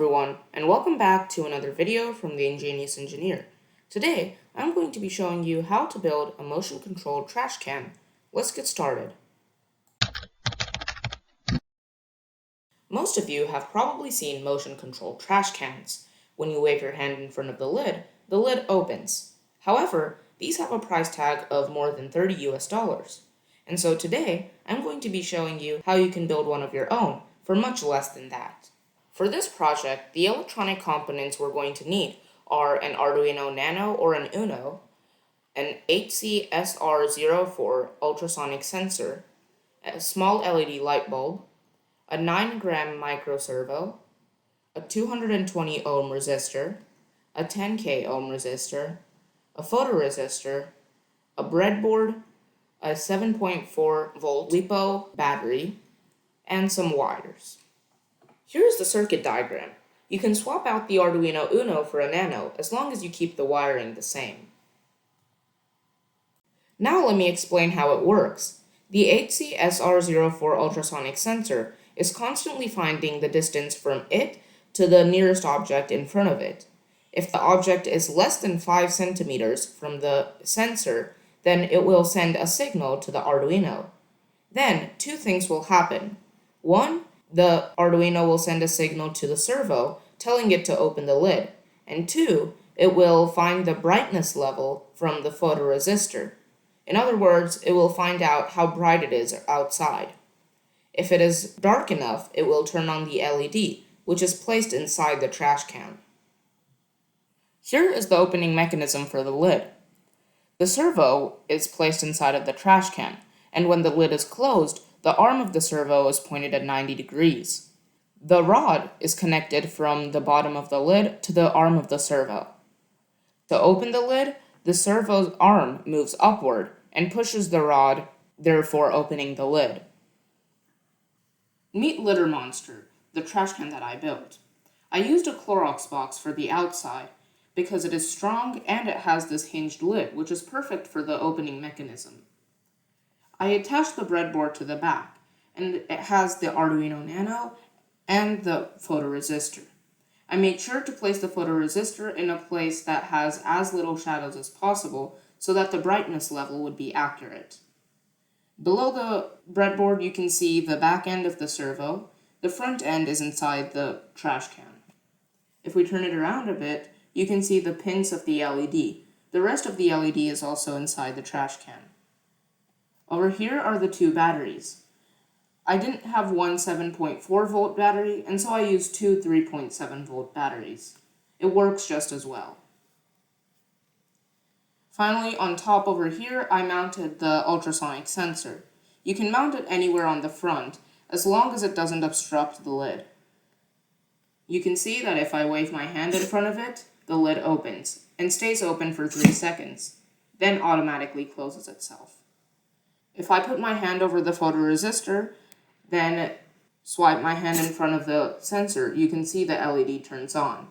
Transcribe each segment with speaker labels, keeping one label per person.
Speaker 1: everyone, and welcome back to another video from the Ingenious engineer. Today, I'm going to be showing you how to build a motion-controlled trash can. Let's get started. Most of you have probably seen motion-controlled trash cans. When you wave your hand in front of the lid opens. However, these have a price tag of more than $30 US. And so today, I'm going to be showing you how you can build one of your own for much less than that. For this project, the electronic components we're going to need are an Arduino Nano or an Uno, an HCSR04 ultrasonic sensor, a small LED light bulb, a 9-gram Micro Servo, a 220 ohm resistor, a 10K ohm resistor, a Photoresistor, a breadboard, a 7.4 volt LiPo battery, and some wires. Here's the circuit diagram. You can swap out the Arduino Uno for a Nano as long as you keep the wiring the same. Now let me explain how it works. The HCSR04 ultrasonic sensor is constantly finding the distance from it to the nearest object in front of it. If the object is less than 5 centimeters from the sensor, then it will send a signal to the Arduino. Then, two things will happen. One, the Arduino will send a signal to the servo, telling it to open the lid. And two, it will find the brightness level from the photoresistor. In other words, it will find out how bright it is outside. If it is dark enough, it will turn on the LED, which is placed inside the trash can. Here is the opening mechanism for the lid. The servo is placed inside of the trash can, and when the lid is closed, the arm of the servo is pointed at 90 degrees. The rod is connected from the bottom of the lid to the arm of the servo. To open the lid, the servo's arm moves upward and pushes the rod, therefore opening the lid. Meet Litter Monster, the trash can that I built. I used a Clorox box for the outside because it is strong and it has this hinged lid, which is perfect for the opening mechanism. I attached the breadboard to the back, and it has the Arduino Nano and the photoresistor. I made sure to place the photoresistor in a place that has as little shadows as possible so that the brightness level would be accurate. Below the breadboard you can see the back end of the servo. The front end is inside the trash can. If we turn it around a bit, you can see the pins of the LED. The rest of the LED is also inside the trash can. Over here are the two batteries. I didn't have one 7.4 volt battery, and so I used two 3.7 volt batteries. It works just as well. Finally, on top over here, I mounted the ultrasonic sensor. You can mount it anywhere on the front, as long as it doesn't obstruct the lid. You can see that if I wave my hand in front of it, the lid opens, and stays open for 3 seconds, then automatically closes itself. If I put my hand over the photoresistor, then swipe my hand in front of the sensor, you can see the LED turns on.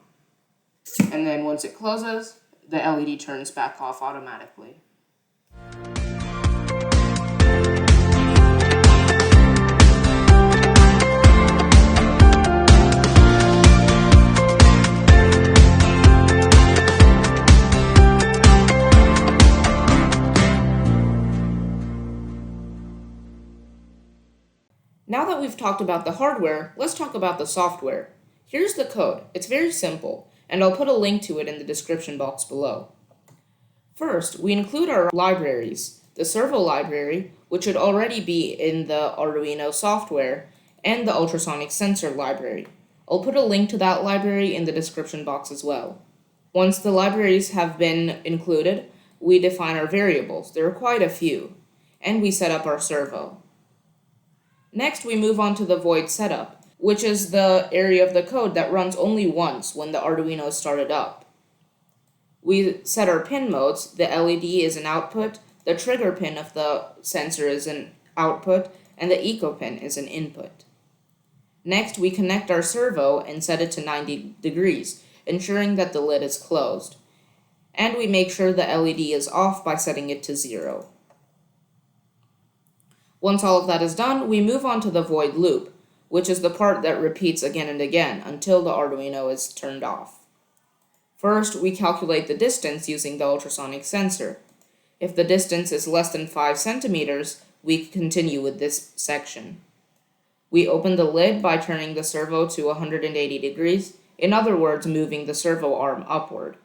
Speaker 1: And then once it closes, the LED turns back off automatically. Now that we've talked about the hardware, let's talk about the software. Here's the code. It's very simple, and I'll put a link to it in the description box below. First, we include our libraries, the servo library, which should already be in the Arduino software, and the ultrasonic sensor library. I'll put a link to that library in the description box as well. Once the libraries have been included, we define our variables. There are quite a few, and we set up our servo. Next, we move on to the void setup, which is the area of the code that runs only once when the Arduino is started up. We set our pin modes. The LED is an output, the trigger pin of the sensor is an output, and the echo pin is an input. Next, we connect our servo and set it to 90 degrees, ensuring that the lid is closed. And we make sure the LED is off by setting it to 0. Once all of that is done, we move on to the void loop. which is the part that repeats again and again until the Arduino is turned off. First, we calculate the distance using the ultrasonic sensor. If the distance is less than 5 centimeters, we continue with this section. We open the lid by turning the servo to 180 degrees, in other words, moving the servo arm upward.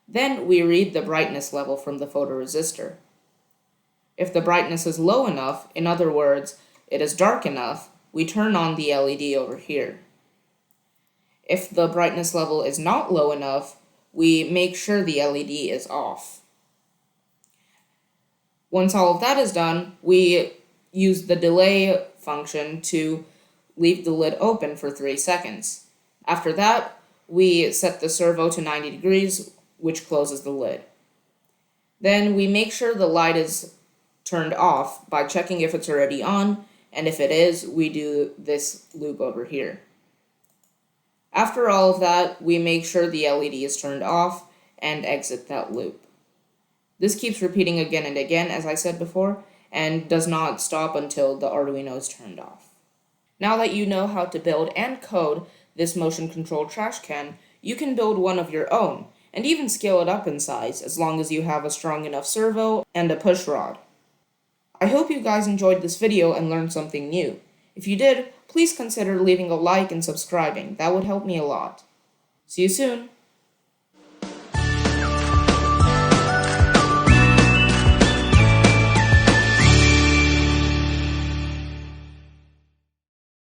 Speaker 1: Then we read the brightness level from the photoresistor. If the brightness is low enough, in other words, it is dark enough, we turn on the LED over here. If the brightness level is not low enough, we make sure the LED is off. Once all of that is done, we use the delay function to leave the lid open for 3 seconds. After that, we set the servo to 90 degrees, which closes the lid. Then we make sure the light is turned off by checking if it's already on, and if it is, we do this loop over here. After all of that, we make sure the LED is turned off and exit that loop. This keeps repeating again and again, as I said before, and does not stop until the Arduino is turned off. Now that you know how to build and code this motion control trash can, you can build one of your own, and even scale it up in size as long as you have a strong enough servo and a push rod. I hope you guys enjoyed this video and learned something new. If you did, please consider leaving a like and subscribing. That would help me a lot. See you soon!